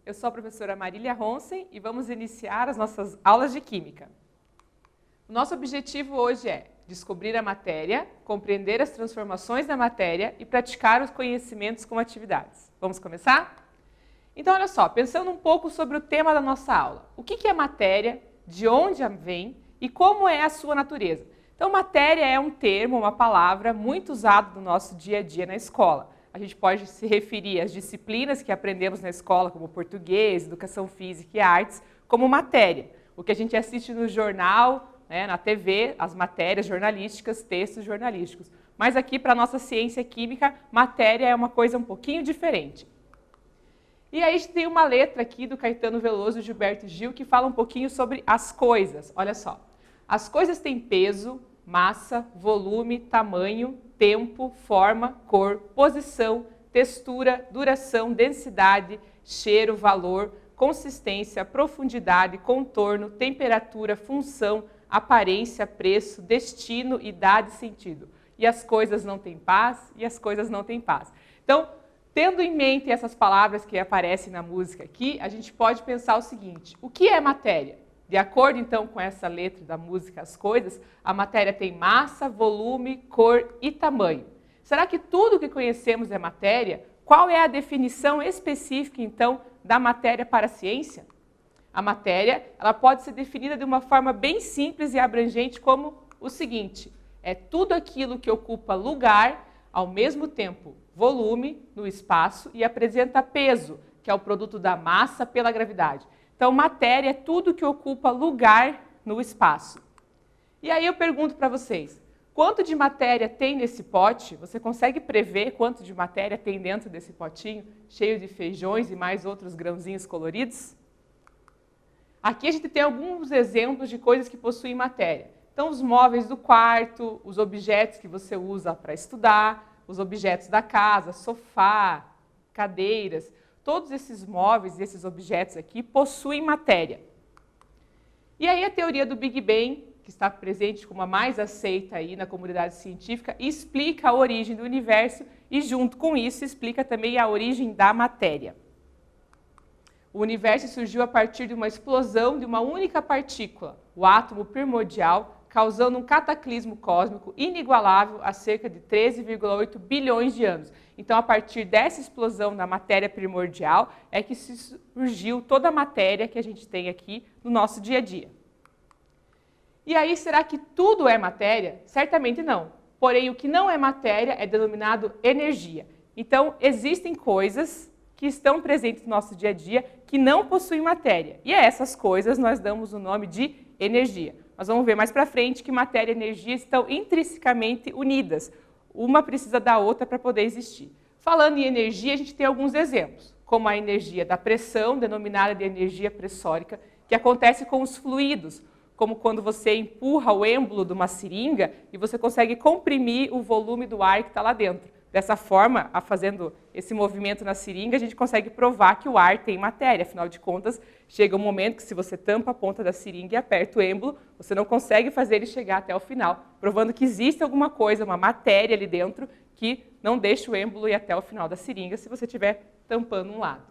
Eu sou a professora Marília Ronsen e vamos iniciar as nossas aulas de Química. O nosso objetivo hoje é descobrir a matéria, compreender as transformações da matéria e praticar os conhecimentos com atividades. Vamos começar? Então, olha só, pensando um pouco sobre o tema da nossa aula. O que é matéria, de onde vem e como é a sua natureza? Então, matéria é um termo, uma palavra muito usado no nosso dia a dia na escola. A gente pode se referir às disciplinas que aprendemos na escola, como português, educação física e artes, como matéria. O que a gente assiste no jornal, na TV, as matérias jornalísticas, textos jornalísticos. Mas aqui, para a nossa ciência química, matéria é uma coisa um pouquinho diferente. E aí a gente tem uma letra aqui do Caetano Veloso e Gilberto Gil que fala um pouquinho sobre as coisas. Olha só. As coisas têm peso, massa, volume, tamanho, tempo, forma, cor, posição, textura, duração, densidade, cheiro, valor, consistência, profundidade, contorno, temperatura, função, aparência, preço, destino, idade, sentido. E as coisas não têm paz, e as coisas não têm paz. Então, tendo em mente essas palavras que aparecem na música aqui, a gente pode pensar o seguinte: o que é matéria? De acordo, então, com essa letra da música As Coisas, a matéria tem massa, volume, cor e tamanho. Será que tudo que conhecemos é matéria? Qual é a definição específica, então, da matéria para a ciência? A matéria ela pode ser definida de uma forma bem simples e abrangente como o seguinte: é tudo aquilo que ocupa lugar, ao mesmo tempo volume no espaço e apresenta peso, que é o produto da massa pela gravidade. Então, matéria é tudo que ocupa lugar no espaço. E aí eu pergunto para vocês, quanto de matéria tem nesse pote? Você consegue prever quanto de matéria tem dentro desse potinho, cheio de feijões e mais outros grãozinhos coloridos? Aqui a gente tem alguns exemplos de coisas que possuem matéria. Então, os móveis do quarto, os objetos que você usa para estudar, os objetos da casa, sofá, cadeiras. Todos esses móveis e esses objetos aqui possuem matéria. E aí a teoria do Big Bang, que está presente como a mais aceita aí na comunidade científica, explica a origem do universo e, junto com isso, explica também a origem da matéria. O universo surgiu a partir de uma explosão de uma única partícula, o átomo primordial, causando um cataclismo cósmico inigualável há cerca de 13,8 bilhões de anos. Então, a partir dessa explosão da matéria primordial, é que surgiu toda a matéria que a gente tem aqui no nosso dia a dia. E aí, será que tudo é matéria? Certamente não. Porém, o que não é matéria é denominado energia. Então, existem coisas que estão presentes no nosso dia a dia que não possuem matéria. E a essas coisas nós damos o nome de energia. Nós vamos ver mais para frente que matéria e energia estão intrinsecamente unidas. Uma precisa da outra para poder existir. Falando em energia, a gente tem alguns exemplos, como a energia da pressão, denominada de energia pressórica, que acontece com os fluidos, como quando você empurra o êmbolo de uma seringa e você consegue comprimir o volume do ar que está lá dentro. Dessa forma, fazendo esse movimento na seringa, a gente consegue provar que o ar tem matéria. Afinal de contas, chega um momento que se você tampa a ponta da seringa e aperta o êmbolo, você não consegue fazer ele chegar até o final, provando que existe alguma coisa, uma matéria ali dentro, que não deixa o êmbolo ir até o final da seringa se você estiver tampando um lado.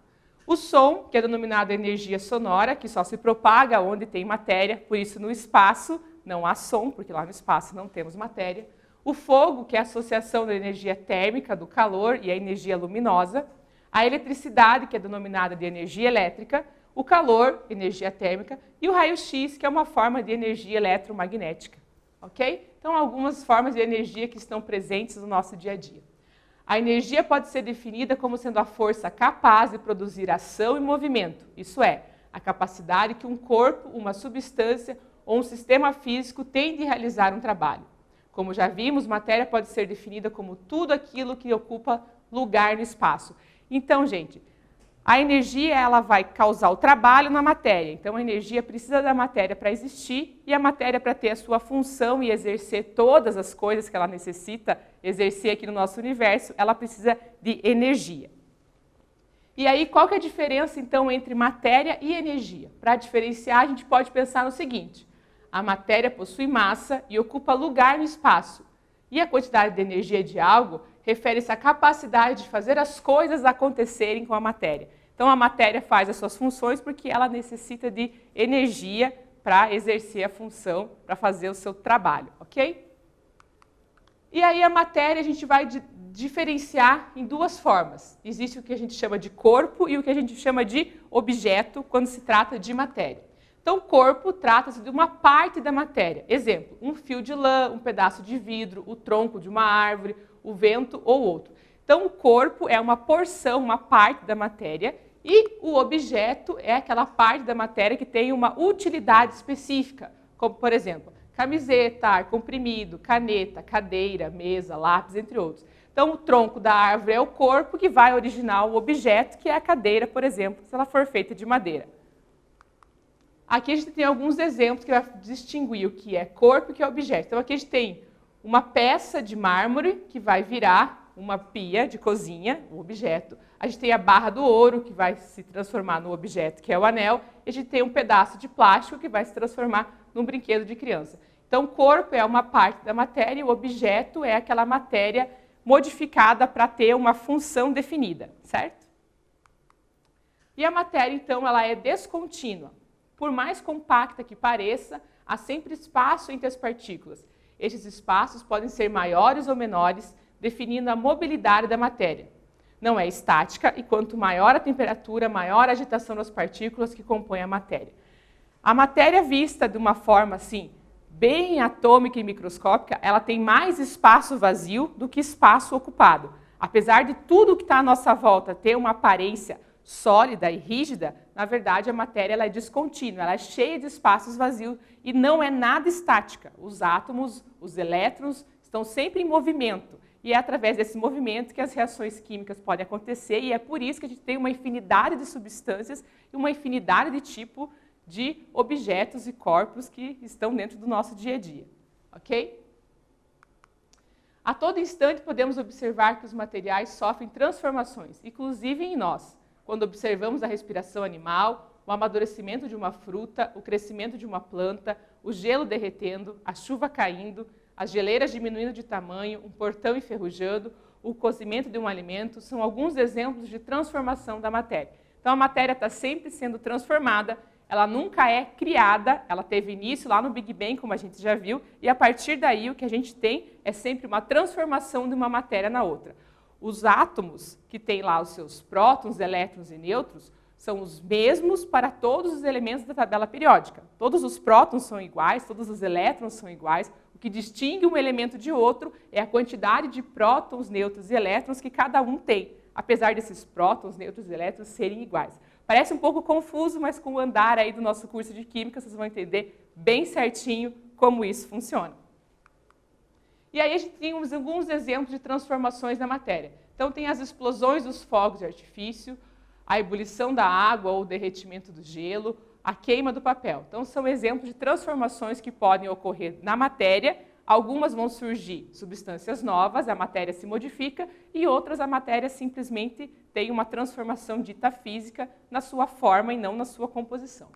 O som, que é denominado energia sonora, que só se propaga onde tem matéria, por isso no espaço não há som, porque lá no espaço não temos matéria. O fogo, que é a associação da energia térmica, do calor e a energia luminosa. A eletricidade, que é denominada de energia elétrica. O calor, energia térmica. E o raio-x, que é uma forma de energia eletromagnética. Ok? Então, algumas formas de energia que estão presentes no nosso dia a dia. A energia pode ser definida como sendo a força capaz de produzir ação e movimento. Isso é, a capacidade que um corpo, uma substância ou um sistema físico tem de realizar um trabalho. Como já vimos, matéria pode ser definida como tudo aquilo que ocupa lugar no espaço. Então, gente, a energia ela vai causar o trabalho na matéria. Então, a energia precisa da matéria para existir e a matéria para ter a sua função e exercer todas as coisas que ela necessita exercer aqui no nosso universo, ela precisa de energia. E aí, qual que é a diferença, então, entre matéria e energia? Para diferenciar, a gente pode pensar no seguinte: a matéria possui massa e ocupa lugar no espaço. E a quantidade de energia de algo refere-se à capacidade de fazer as coisas acontecerem com a matéria. Então, a matéria faz as suas funções porque ela necessita de energia para exercer a função, para fazer o seu trabalho, ok? E aí a matéria a gente vai diferenciar em duas formas. Existe o que a gente chama de corpo e o que a gente chama de objeto quando se trata de matéria. Então, o corpo trata-se de uma parte da matéria. Exemplo, um fio de lã, um pedaço de vidro, o tronco de uma árvore, o vento ou outro. Então, o corpo é uma porção, uma parte da matéria, e o objeto é aquela parte da matéria que tem uma utilidade específica, como, por exemplo, camiseta, ar comprimido, caneta, cadeira, mesa, lápis, entre outros. Então, o tronco da árvore é o corpo que vai originar o objeto, que é a cadeira, por exemplo, se ela for feita de madeira. Aqui a gente tem alguns exemplos que vai distinguir o que é corpo e o que é objeto. Então, aqui a gente tem uma peça de mármore que vai virar uma pia de cozinha, o objeto. A gente tem a barra do ouro, que vai se transformar no objeto, que é o anel. E a gente tem um pedaço de plástico que vai se transformar num brinquedo de criança. Então, o corpo é uma parte da matéria e o objeto é aquela matéria modificada para ter uma função definida, certo? E a matéria, então, ela é descontínua. Por mais compacta que pareça, há sempre espaço entre as partículas. Estes espaços podem ser maiores ou menores, definindo a mobilidade da matéria. Não é estática e quanto maior a temperatura, maior a agitação das partículas que compõem a matéria. A matéria vista de uma forma assim, bem atômica e microscópica, ela tem mais espaço vazio do que espaço ocupado. Apesar de tudo que está à nossa volta ter uma aparência sólida e rígida, na verdade a matéria ela é descontínua, ela é cheia de espaços vazios e não é nada estática. Os átomos, os elétrons estão sempre em movimento e é através desse movimento que as reações químicas podem acontecer e é por isso que a gente tem uma infinidade de substâncias e uma infinidade de tipos de objetos e corpos que estão dentro do nosso dia a dia, ok? A todo instante podemos observar que os materiais sofrem transformações, inclusive em nós. Quando observamos a respiração animal, o amadurecimento de uma fruta, o crescimento de uma planta, o gelo derretendo, a chuva caindo, as geleiras diminuindo de tamanho, um portão enferrujando, o cozimento de um alimento, são alguns exemplos de transformação da matéria. Então, a matéria está sempre sendo transformada, ela nunca é criada, ela teve início lá no Big Bang, como a gente já viu, e a partir daí o que a gente tem é sempre uma transformação de uma matéria na outra. Os átomos, que têm lá os seus prótons, elétrons e nêutrons, são os mesmos para todos os elementos da tabela periódica. Todos os prótons são iguais, todos os elétrons são iguais. O que distingue um elemento de outro é a quantidade de prótons, nêutrons e elétrons que cada um tem, apesar desses prótons, nêutrons e elétrons serem iguais. Parece um pouco confuso, mas com o andar aí do nosso curso de Química, vocês vão entender bem certinho como isso funciona. E aí a gente tem alguns exemplos de transformações na matéria. Então tem as explosões dos fogos de artifício, a ebulição da água ou o derretimento do gelo, a queima do papel. Então são exemplos de transformações que podem ocorrer na matéria. Algumas vão surgir substâncias novas, a matéria se modifica, e outras a matéria simplesmente tem uma transformação dita física na sua forma e não na sua composição.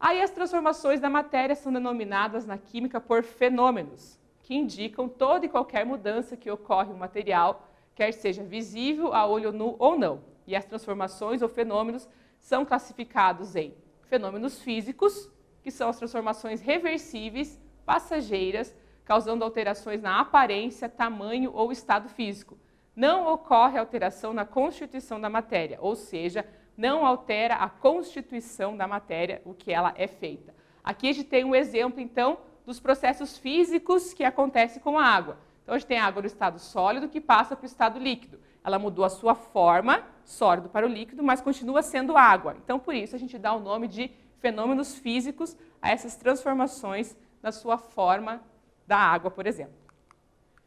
Aí as transformações da matéria são denominadas na química por fenômenos, que indicam toda e qualquer mudança que ocorre no material, quer seja visível a olho nu ou não. E as transformações ou fenômenos são classificados em fenômenos físicos, que são as transformações reversíveis, passageiras, causando alterações na aparência, tamanho ou estado físico. Não ocorre alteração na constituição da matéria, ou seja, não altera a constituição da matéria, o que ela é feita. Aqui a gente tem um exemplo, então, dos processos físicos que acontecem com a água. Então, a gente tem a água no estado sólido que passa para o estado líquido. Ela mudou a sua forma, sólido para o líquido, mas continua sendo água. Então, por isso, a gente dá o nome de fenômenos físicos a essas transformações na sua forma da água, por exemplo.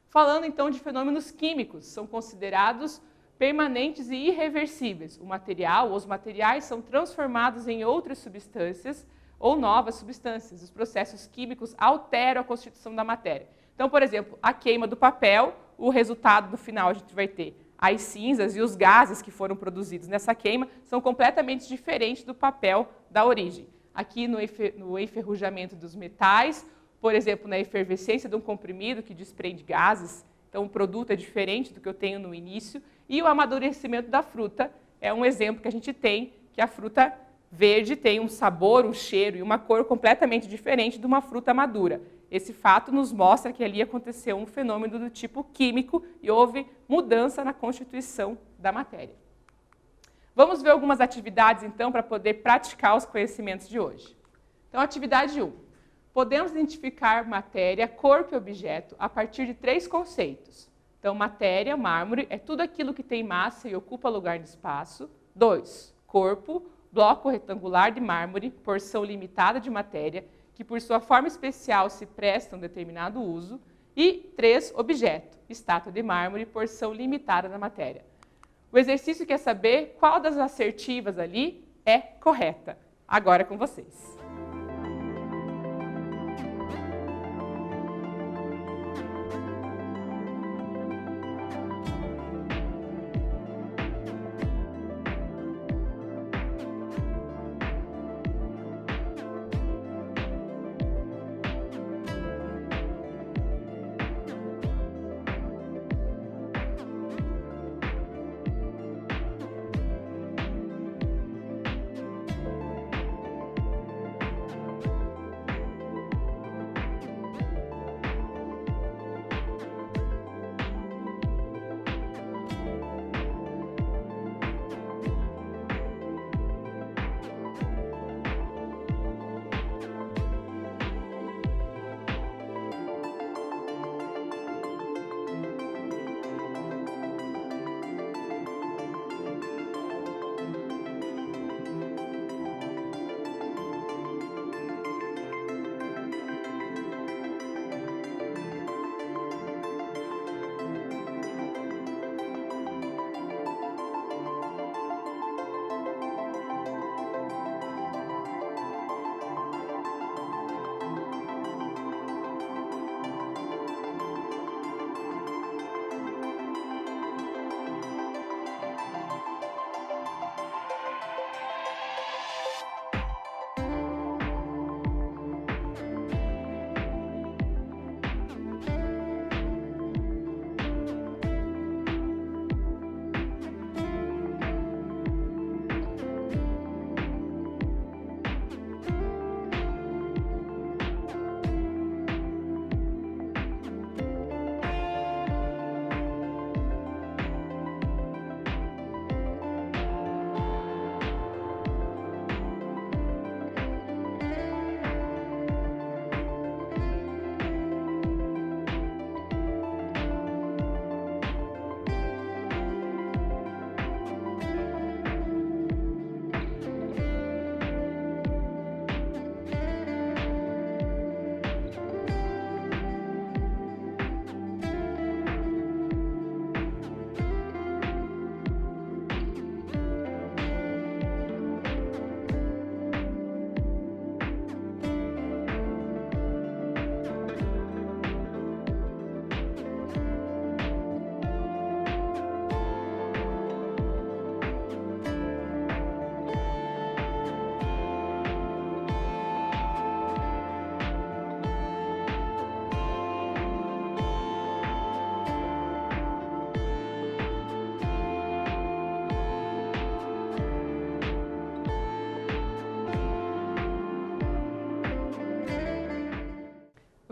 Falando, então, de fenômenos químicos, são considerados permanentes e irreversíveis. O material ou os materiais são transformados em outras substâncias ou novas substâncias. Os processos químicos alteram a constituição da matéria. Então, por exemplo, a queima do papel, o resultado no final a gente vai ter as cinzas e os gases que foram produzidos nessa queima são completamente diferentes do papel da origem. Aqui no enferrujamento dos metais, por exemplo, na efervescência de um comprimido que desprende gases, então o produto é diferente do que eu tenho no início, e o amadurecimento da fruta, é um exemplo que a gente tem que a fruta verde tem um sabor, um cheiro e uma cor completamente diferente de uma fruta madura. Esse fato nos mostra que ali aconteceu um fenômeno do tipo químico e houve mudança na constituição da matéria. Vamos ver algumas atividades, então, para poder praticar os conhecimentos de hoje. Então, atividade 1. Podemos identificar matéria, corpo e objeto a partir de 3 conceitos. Então, matéria, mármore, é tudo aquilo que tem massa e ocupa lugar no espaço. 2. Corpo, bloco retangular de mármore, porção limitada de matéria, que por sua forma especial se presta a um determinado uso. E 3. Objeto, estátua de mármore, porção limitada da matéria. O exercício quer saber qual das assertivas ali é correta. Agora é com vocês.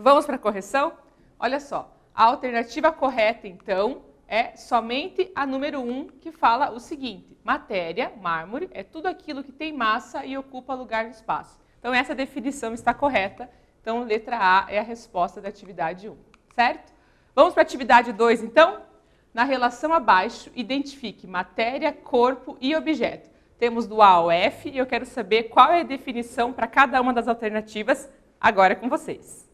Vamos para a correção? Olha só, a alternativa correta, então, é somente a número 1, que fala o seguinte: matéria, mármore, é tudo aquilo que tem massa e ocupa lugar no espaço. Então, essa definição está correta. Então, letra A é a resposta da atividade 1, certo? Vamos para a atividade 2, então? Na relação abaixo, identifique matéria, corpo e objeto. Temos do A ao F e eu quero saber qual é a definição para cada uma das alternativas. Agora é com vocês.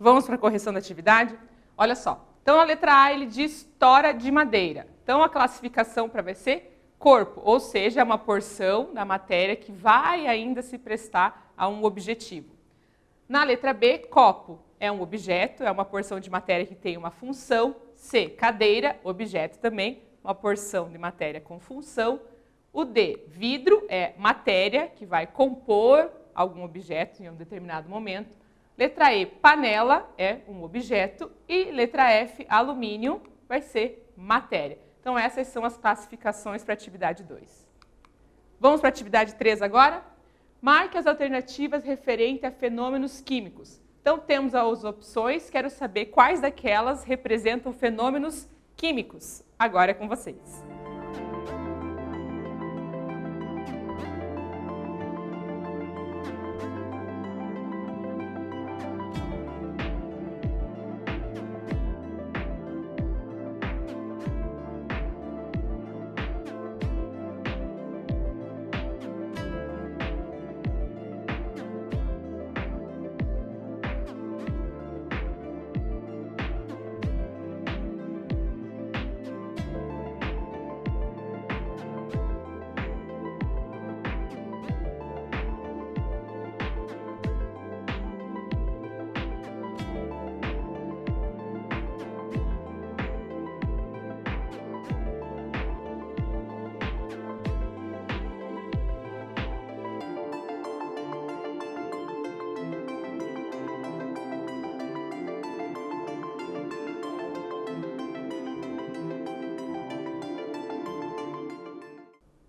Vamos para a correção da atividade? Olha só. Então, a letra A, ele diz tora de madeira. Então, a classificação para vai ser corpo, ou seja, é uma porção da matéria que vai ainda se prestar a um objetivo. Na letra B, copo é um objeto, é uma porção de matéria que tem uma função. C, cadeira, objeto também, uma porção de matéria com função. O D, vidro, é matéria que vai compor algum objeto em um determinado momento. Letra E, panela, é um objeto. E letra F, alumínio, vai ser matéria. Então, essas são as classificações para a atividade 2. Vamos para a atividade 3 agora? Marque as alternativas referentes a fenômenos químicos. Então, temos as opções, quero saber quais daquelas representam fenômenos químicos. Agora é com vocês.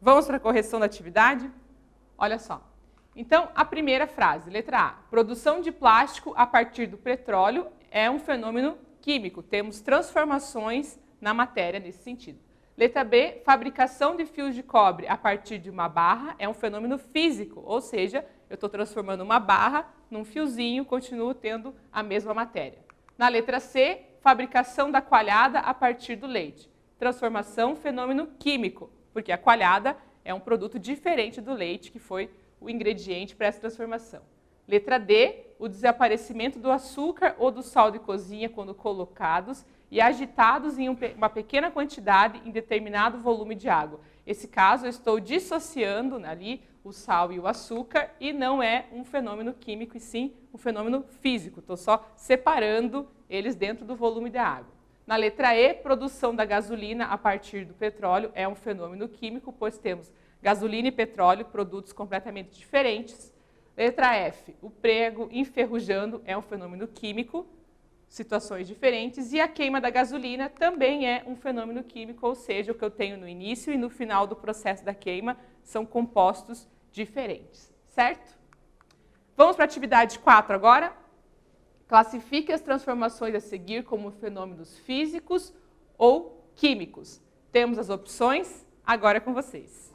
Vamos para a correção da atividade? Olha só. Então, a primeira frase, letra A. Produção de plástico a partir do petróleo é um fenômeno químico. Temos transformações na matéria nesse sentido. Letra B. Fabricação de fios de cobre a partir de uma barra é um fenômeno físico. Ou seja, eu estou transformando uma barra num fiozinho, continuo tendo a mesma matéria. Na letra C. Fabricação da coalhada a partir do leite. Transformação, fenômeno químico. Porque a coalhada é um produto diferente do leite, que foi o ingrediente para essa transformação. Letra D, o desaparecimento do açúcar ou do sal de cozinha quando colocados e agitados em uma pequena quantidade em determinado volume de água. Esse caso, eu estou dissociando ali o sal e o açúcar e não é um fenômeno químico, e sim um fenômeno físico. Estou só separando eles dentro do volume da água. Na letra E, produção da gasolina a partir do petróleo é um fenômeno químico, pois temos gasolina e petróleo, produtos completamente diferentes. Letra F, o prego enferrujando é um fenômeno químico, situações diferentes. E a queima da gasolina também é um fenômeno químico, ou seja, o que eu tenho no início e no final do processo da queima são compostos diferentes, certo? Vamos para a atividade 4 agora? Classifique as transformações a seguir como fenômenos físicos ou químicos. Temos as opções, agora é com vocês.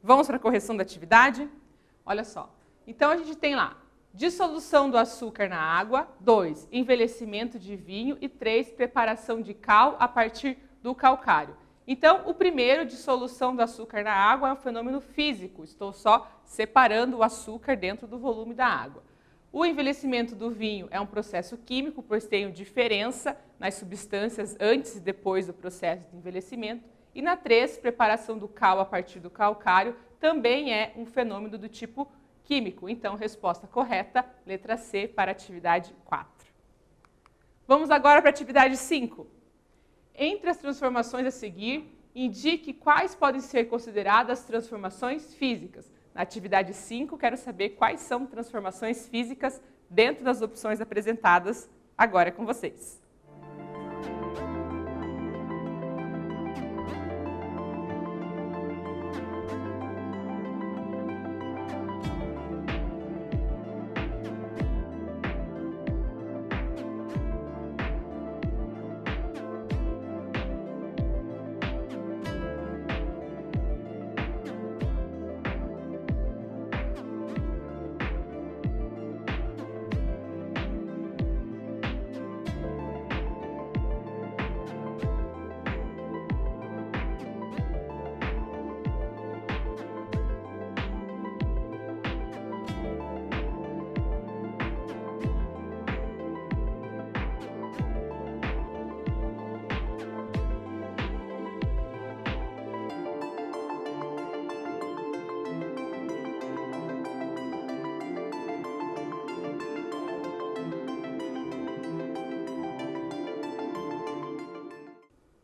Vamos para a correção da atividade? Olha só. Então, a gente tem lá dissolução do açúcar na água, 2, envelhecimento de vinho e 3, preparação de cal a partir do calcário. Então, o primeiro, dissolução do açúcar na água, é um fenômeno físico. Estou só separando o açúcar dentro do volume da água. O envelhecimento do vinho é um processo químico, pois tem diferença nas substâncias antes e depois do processo de envelhecimento. E na 3, preparação do cal a partir do calcário, também é um fenômeno do tipo químico. Então, resposta correta, letra C para a atividade 4. Vamos agora para a atividade 5. Entre as transformações a seguir, indique quais podem ser consideradas transformações físicas. Na atividade 5, quero saber quais são transformações físicas dentro das opções apresentadas. Agora é com vocês.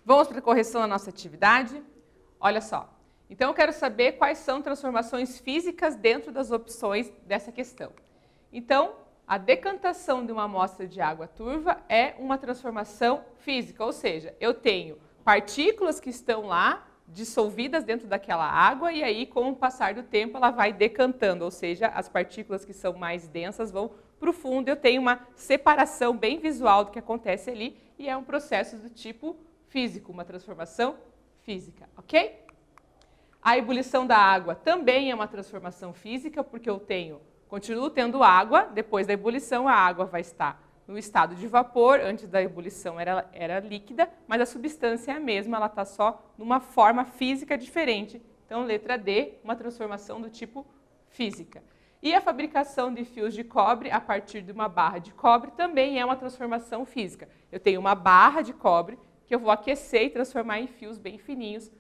Vamos para a correção da nossa atividade? Olha só. Então, eu quero saber quais são transformações físicas dentro das opções dessa questão. Então, a decantação de uma amostra de água turva é uma transformação física, ou seja, eu tenho partículas que estão lá dissolvidas dentro daquela água e aí, com o passar do tempo, ela vai decantando, ou seja, as partículas que são mais densas vão para o fundo. Eu tenho uma separação bem visual do que acontece ali e é um processo do tipo físico, uma transformação física, ok? A ebulição da água também é uma transformação física, porque eu continuo tendo água, depois da ebulição a água vai estar no estado de vapor, antes da ebulição era líquida, mas a substância é a mesma, ela está só numa forma física diferente. Então, letra D, uma transformação do tipo física. E a fabricação de fios de cobre a partir de uma barra de cobre também é uma transformação física. Eu tenho uma barra de cobre que eu vou aquecer e transformar em fios bem fininhos,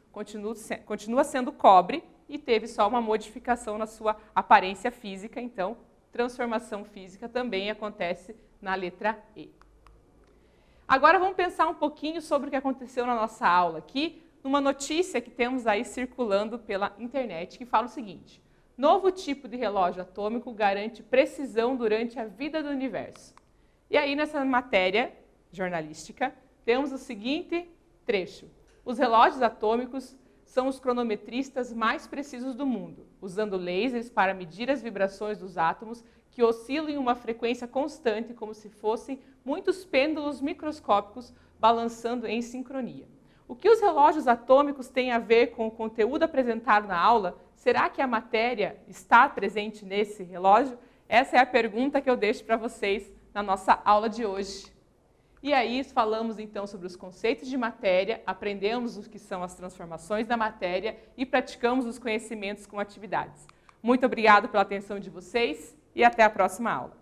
continua sendo cobre e teve só uma modificação na sua aparência física, então transformação física também acontece na letra E. Agora vamos pensar um pouquinho sobre o que aconteceu na nossa aula aqui, numa notícia que temos aí circulando pela internet, que fala o seguinte: novo tipo de relógio atômico garante precisão durante a vida do universo. E aí nessa matéria jornalística, temos o seguinte trecho: os relógios atômicos são os cronometristas mais precisos do mundo, usando lasers para medir as vibrações dos átomos que oscilam em uma frequência constante, como se fossem muitos pêndulos microscópicos balançando em sincronia. O que os relógios atômicos têm a ver com o conteúdo apresentado na aula? Será que a matéria está presente nesse relógio? Essa é a pergunta que eu deixo para vocês na nossa aula de hoje. E aí falamos então sobre os conceitos de matéria, aprendemos o que são as transformações da matéria e praticamos os conhecimentos com atividades. Muito obrigada pela atenção de vocês e até a próxima aula.